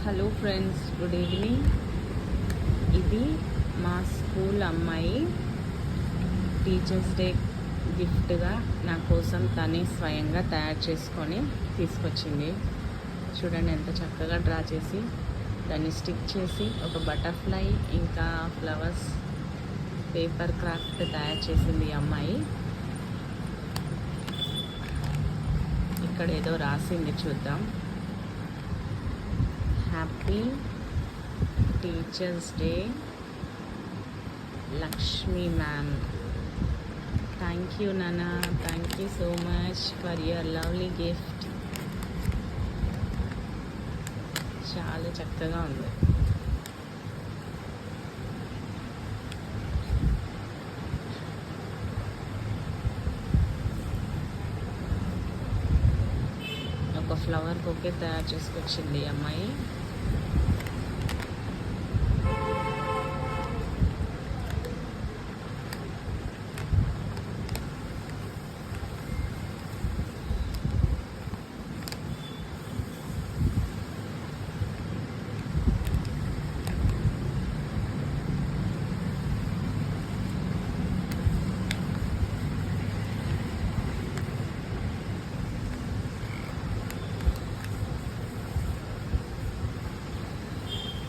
Hello friends, good evening. ఇది మా school అమ్మాయి టీచర్స్ డే గిఫ్ట్గా నా కోసం తనే స్వయంగా తయారు చేసుకొని తీసుకొచ్చింది. చూడండి ఎంత చక్కగా డ్రా చేసి దాన్ని స్టిక్ చేసి ఒక బటర్ఫ్లై ఇంకా ఫ్లవర్స్ పేపర్ క్రాఫ్ట్ తయారు చేసింది ఈ అమ్మాయి. ఇక్కడ ఏదో రాసింది, చూద్దాం. Happy teachers day Lakshmi ma'am. Thank you నానా, thank you so much for your lovely gift. చాలా చక్కగా ఉంది. ఒక ఫ్లవర్ బొకే తయారు చేసుకొచ్చింది అమ్మాయి.